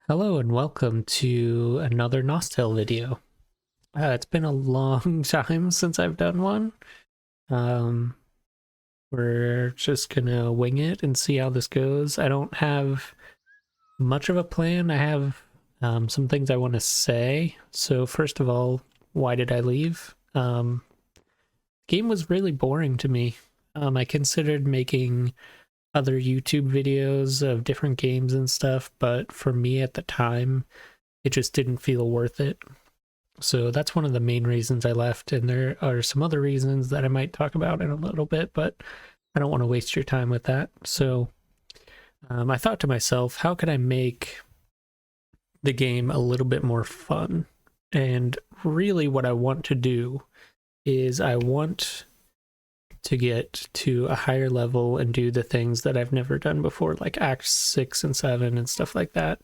Hello and welcome to another Nostale video. It's been a long time since I've done one. Um, we're just gonna wing it and see how this goes. I don't have much of a plan. I have some things I want to say. So first of all, why did I leave? Game was really boring to me. I considered making other YouTube videos of different games and stuff, but for me at the time, it just didn't feel worth it. So that's one of the main reasons I left, and there are some other reasons that I might talk about in a little bit, but I don't want to waste your time with that. So I thought to myself, how could I make the game a little bit more fun? And really, what I want to do is I want to get to a higher level and do the things that I've never done before, like Act 6 and 7 and stuff like that.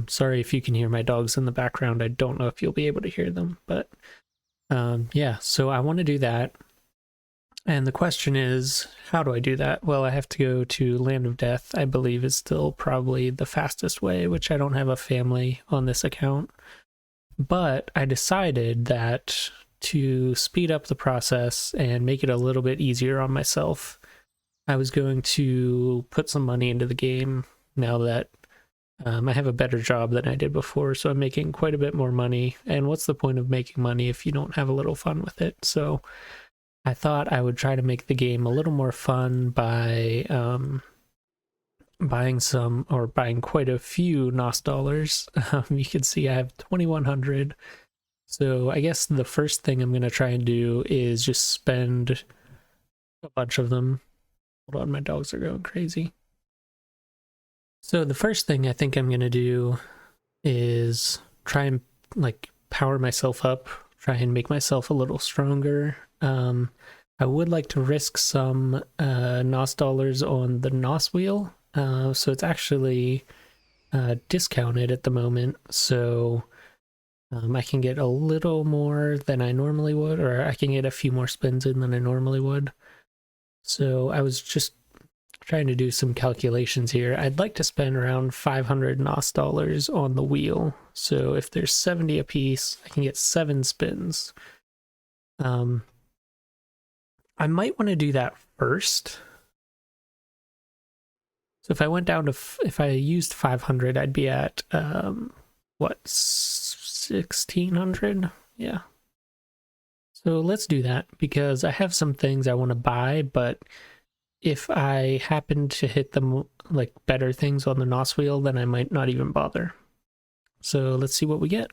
Sorry if you can hear my dogs in the background. I don't know if you'll be able to hear them, but yeah, so I want to do that. And the question is, how do I do that? Well, I have to go to Land of Death, I believe is still probably the fastest way, which I don't have a family on this account. But I decided that to speed up the process and make it a little bit easier on myself, I was going to put some money into the game now that I have a better job than I did before, so I'm making quite a bit more money. And what's the point of making money if you don't have a little fun with it? So I thought I would try to make the game a little more fun by buying quite a few NOS dollars. You can see I have 2,100. So I guess the first thing I'm going to try and do is just spend a bunch of them. Hold on, my dogs are going crazy. So the first thing I think I'm going to do is try and like power myself up, try and make myself a little stronger. I would like to risk some NOS dollars on the Nos Wheel. So it's actually discounted at the moment. So I can get a little more than I normally would, or I can get a few more spins in than I normally would. So I was just trying to do some calculations here. I'd like to spend around 500 NOS dollars on the wheel. So if there's 70 a piece, I can get 7 spins. I might want to do that first. So if I went down to, if I used 500, I'd be at, what, 1,600? Yeah. So let's do that because I have some things I want to buy, but if I happen to hit them like better things on the Nos Wheel, then I might not even bother. So let's see what we get.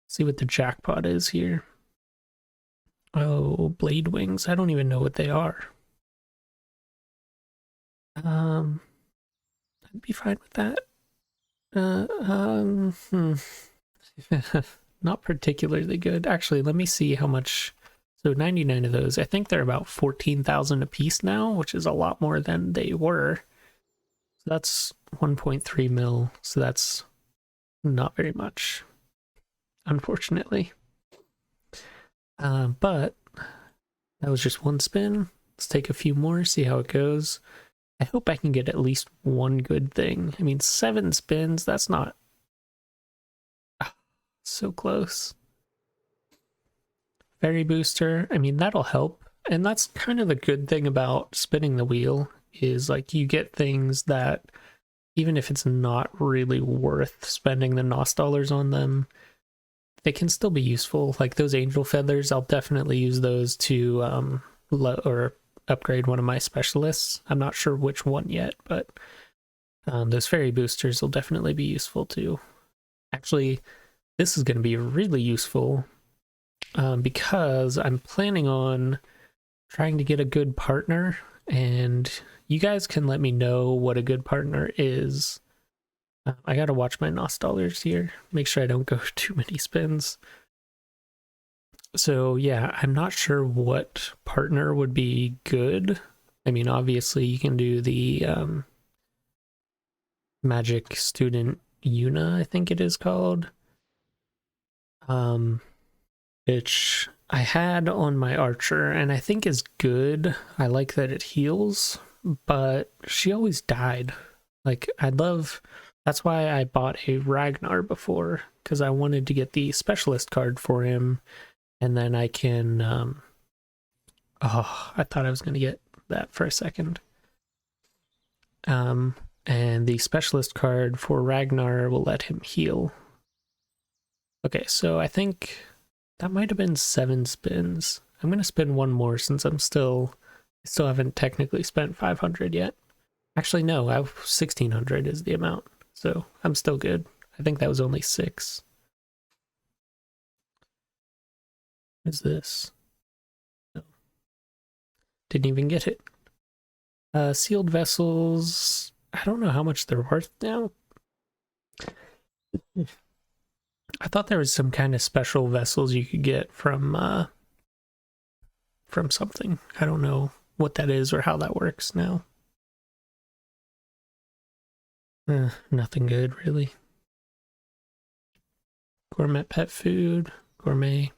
See what the jackpot is here. Oh, blade wings. I don't even know what they are. I'd be fine with that. Not particularly good. Actually, let me see how much. So 99 of those. I think they're about 14,000 a piece now, which is a lot more than they were. So that's 1.3 mil. So that's not very much, unfortunately. But that was just one spin. Let's take a few more, see how it goes. I hope I can get at least one good thing. I mean, 7 spins, that's not so close. Fairy booster, I mean, that'll help. And that's kind of the good thing about spinning the wheel is like you get things that even if it's not really worth spending the NOS dollars on them, they can still be useful. Like those angel feathers, I'll definitely use those to or upgrade one of my specialists. I'm not sure which one yet, but those fairy boosters will definitely be useful too. Actually, this is going to be really useful because I'm planning on trying to get a good partner, and you guys can let me know what a good partner is. I gotta watch my NOS dollars here, make sure I don't go too many spins. So yeah, I'm not sure what partner would be good. I mean, obviously you can do the magic student Una, I think it is called. Which I had on my archer and I think is good. I like that it heals, but she always died. Like, I'd love That's why I bought a Ragnar before, because I wanted to get the specialist card for him, and then I can... oh, I thought I was going to get that for a second. And the specialist card for Ragnar will let him heal. Okay, so I think that might have been 7 spins. I'm going to spin one more since I still haven't technically spent 500 yet. Actually, no, 1600 is the amount, so I'm still good. I think that was only 6. What is this? No. Didn't even get it. Sealed vessels, I don't know how much they're worth now. I thought there was some kind of special vessels you could get from something. I don't know what that is or how that works now. Nothing good, really. Gourmet pet food, gourmet.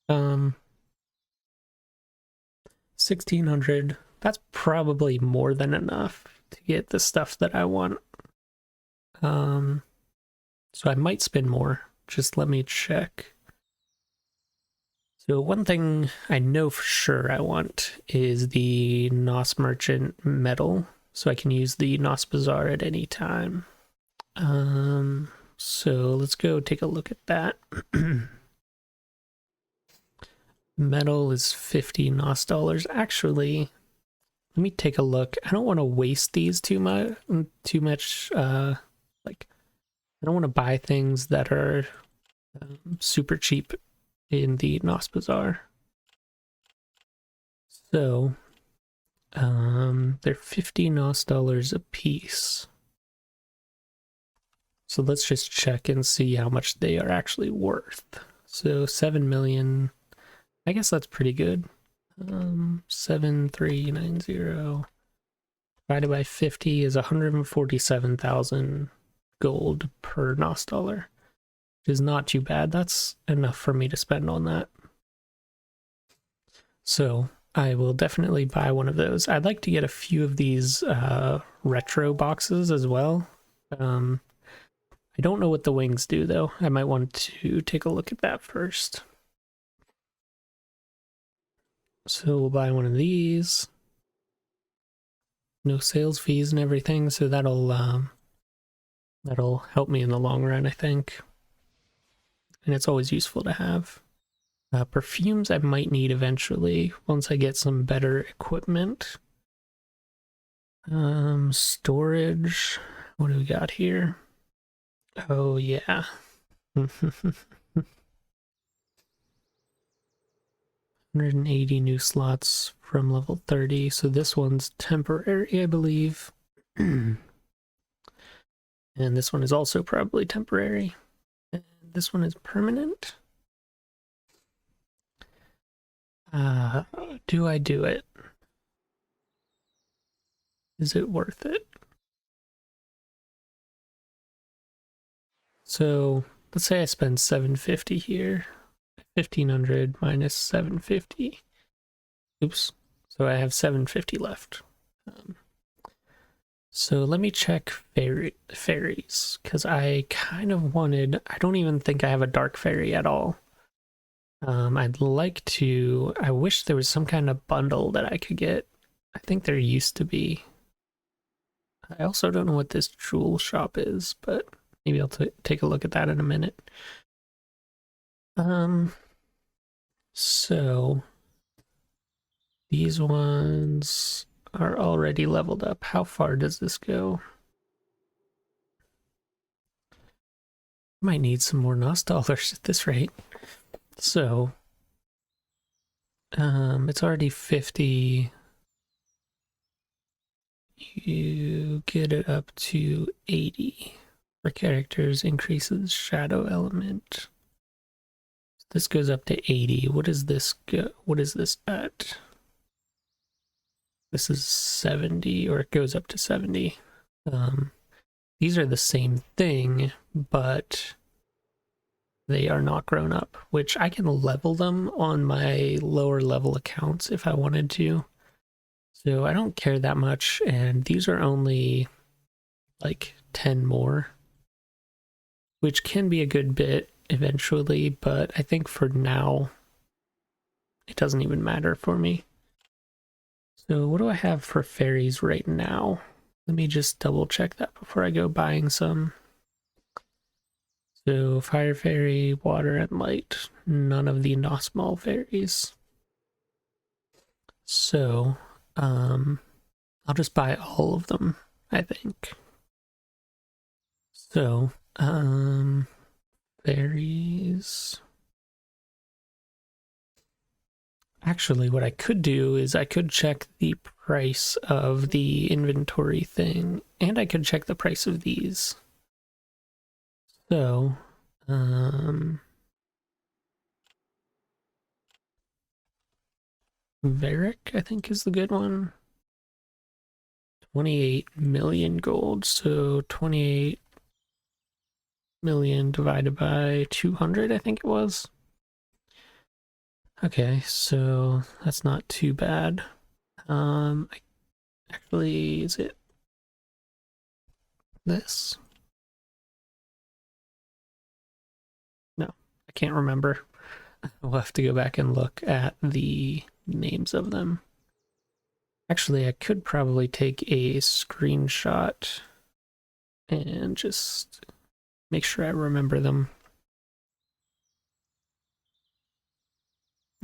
1600. That's probably more than enough to get the stuff that I want. So I might spend more. Just let me check. So one thing I know for sure I want is the Nos Merchant medal, so I can use the Nos Bazaar at any time. So let's go take a look at that. Metal is 50 Nos dollars. Actually, let me take a look. I don't want to waste these too much. Like, I don't want to buy things that are super cheap in the Nos Bazaar. So, they're 50 Nos dollars a piece. So let's just check and see how much they are actually worth. So 7 million. I guess that's pretty good. 7390 divided by 50 is 147,000 gold per Nos dollar, which is not too bad. That's enough for me to spend on that. So I will definitely buy one of those. I'd like to get a few of these retro boxes as well. I don't know what the wings do though. I might want to take a look at that first. So we'll buy one of these. No sales fees and everything, so that'll help me in the long run, I think. And it's always useful to have. Perfumes I might need eventually once I get some better equipment. Storage. What do we got here? Oh yeah. 180 new slots from level 30, so this one's temporary, I believe. And this one is also probably temporary. And this one is permanent. Do I do it? Is it worth it? So let's say I spend 750 here. 1500 minus 750. Oops. So I have 750 left. So let me check fairies, because I kind of wanted... I don't even think I have a dark fairy at all. I'd like to... I wish there was some kind of bundle that I could get. I think there used to be. I also don't know what this jewel shop is, but maybe I'll take a look at that in a minute. So these ones are already leveled up. How far does this go? Might need some more Nos dollars at this rate. So it's already 50. You get it up to 80. For characters, increases shadow element. This goes up to 80. What is this go? What is this at? This is 70, or it goes up to 70. These are the same thing, but they are not grown up, which I can level them on my lower level accounts if I wanted to. So I don't care that much, and these are only like 10 more. which can be a good bit eventually, but I think for now, it doesn't even matter for me. So what do I have for fairies right now? Let me just double check that before I go buying some. So fire fairy, water, and light. None of the Nostale fairies. So, I'll just buy all of them, I think. So, fairies. Actually, what I could do is I could check the price of the inventory thing, and I could check the price of these. So, Varric, I think, is the good one. 28 million gold, so 28 million divided by 200, I think it was. Okay, so that's not too bad. Actually, is it this? No, I can't remember. We'll have to go back and look at the names of them. Actually, I could probably take a screenshot and just make sure I remember them.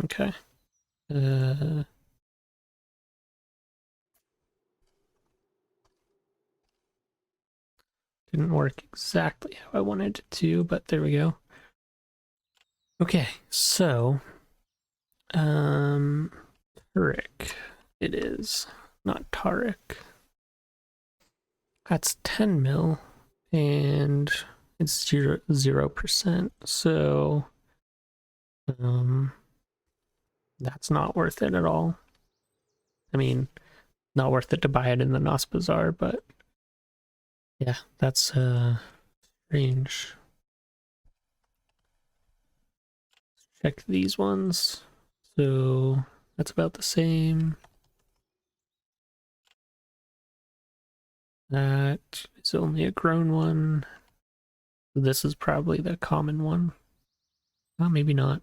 Okay. Didn't work exactly how I wanted it to, but there we go. Okay, so Tariq it is, not Tariq. That's 10 mil and it's 0%, so that's not worth it at all. I mean, not worth it to buy it in the Nos Bazaar, but yeah, that's strange. Check these ones. So that's about the same. That is only a grown one. This is probably the common one. Oh, maybe not.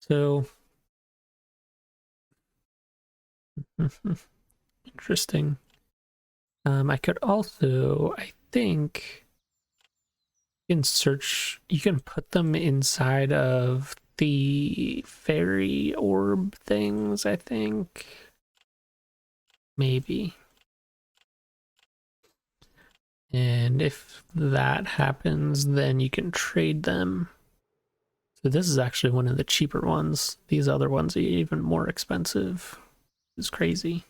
So interesting. I could also, I think, you can search, you can put them inside of the fairy orb things, I think. Maybe. And if that happens, then you can trade them. So this is actually one of the cheaper ones. These other ones are even more expensive. It's crazy.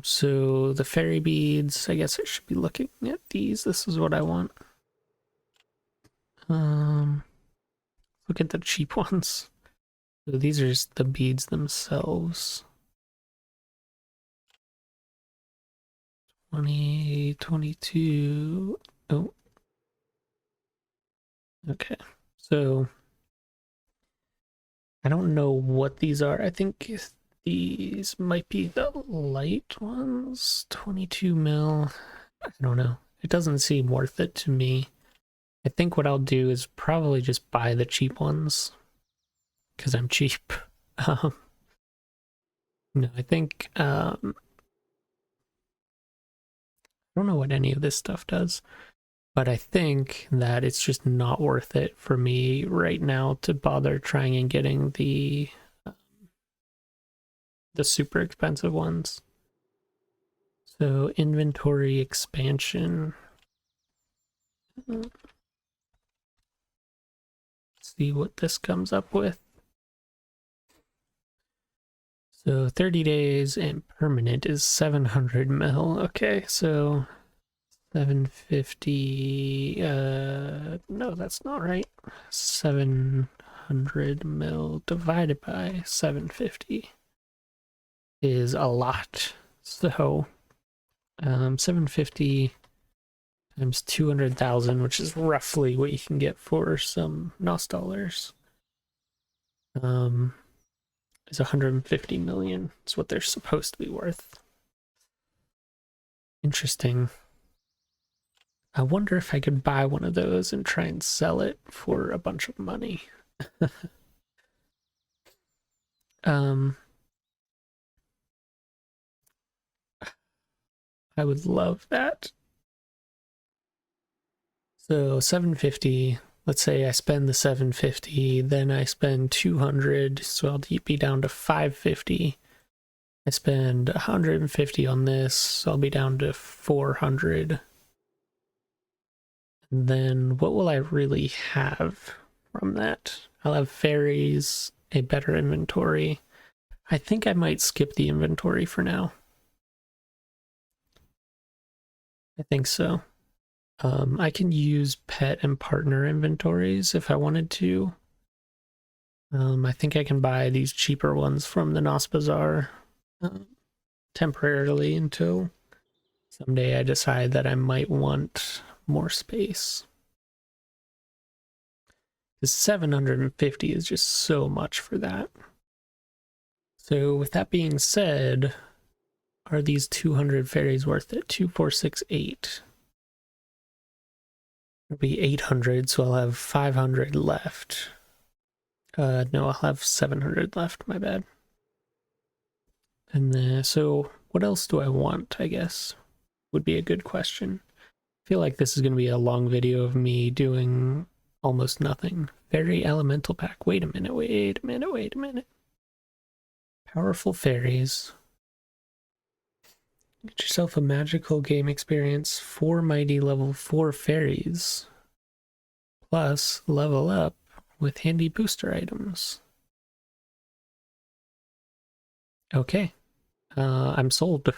So the fairy beads, I guess I should be looking at these. This is what I want. Look at the cheap ones. So these are just the beads themselves. 20, 22. Oh. Okay. So I don't know what these are. I think these might be the light ones. 22 mil. I don't know. It doesn't seem worth it to me. I think what I'll do is probably just buy the cheap ones because I'm cheap. No, I think I don't know what any of this stuff does, but I think that it's just not worth it for me right now to bother trying and getting the super expensive ones. So inventory expansion. Let's see what this comes up with. So 30 days and permanent is 700 mil. Okay, so 750. No, that's not right. 700 mil divided by 750 is a lot. So 750 times 200,000, which is roughly what you can get for some Nostalers. Is 150 million. It's what they're supposed to be worth. Interesting. I wonder if I could buy one of those and try and sell it for a bunch of money. I would love that. So 750, let's say I spend the 750, then I spend 200, so I'll be down to 550. I spend 150 on this, so I'll be down to 400. And then what will I really have from that? I'll have fairies, a better inventory. I think I might skip the inventory for now. I think so. I can use pet and partner inventories if I wanted to. I think I can buy these cheaper ones from the Nos Bazaar temporarily until someday I decide that I might want more space. Because 750 is just so much for that. So with that being said, are these 200 fairies worth it? 2, 4, 6, 8. It'll be 800, so I'll have 500 left. No, I'll have 700 left, my bad. And then, so what else do I want, I guess, would be a good question. I feel like this is going to be a long video of me doing almost nothing. Fairy elemental pack. Wait a minute, wait a minute, wait a minute. Powerful fairies. Get yourself a magical game experience. 4 mighty level 4 fairies. Plus level up with handy booster items. Okay. I'm sold.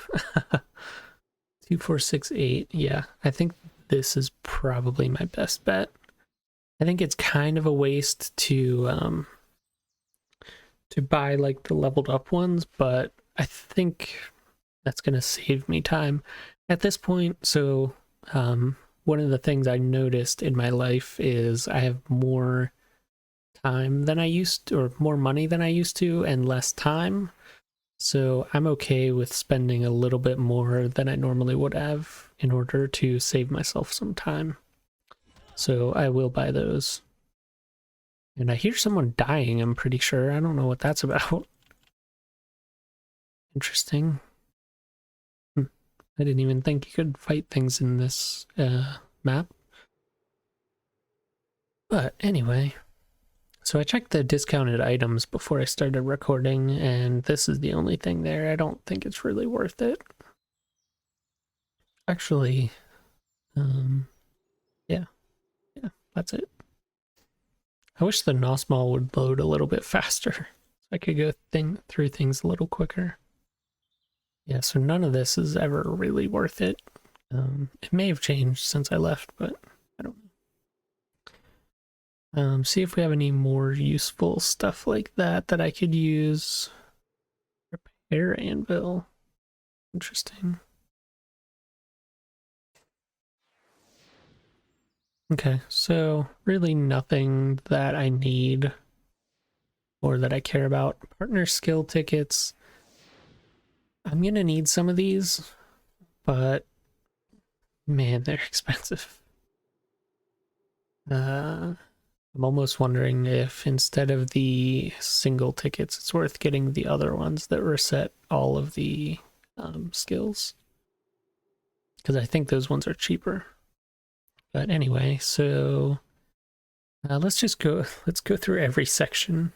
2, 4, 6, 8. Yeah, I think this is probably my best bet. I think it's kind of a waste to buy like the leveled up ones, but I think that's gonna save me time at this point. So one of the things I noticed in my life is I have more time than I used to, or more money than I used to, and less time. So I'm okay with spending a little bit more than I normally would have in order to save myself some time. So I will buy those. And I hear someone dying, I'm pretty sure. I don't know what that's about. Interesting. I didn't even think you could fight things in this map. But anyway, so I checked the discounted items before I started recording, and this is the only thing there. I don't think it's really worth it. Actually, yeah, that's it. I wish the Nostale would load a little bit faster, so I could go through things a little quicker. Yeah, so none of this is ever really worth it. It may have changed since I left, but I don't know. See if we have any more useful stuff like that that I could use. Repair anvil. Interesting. Okay, so really nothing that I need or that I care about. Partner skill tickets. I'm gonna need some of these, but man, they're expensive. I'm almost wondering if instead of the single tickets, it's worth getting the other ones that reset all of the skills. Because I think those ones are cheaper. But anyway, so let's go through every section.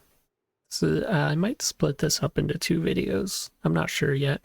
So I might split this up into 2 videos. I'm not sure yet.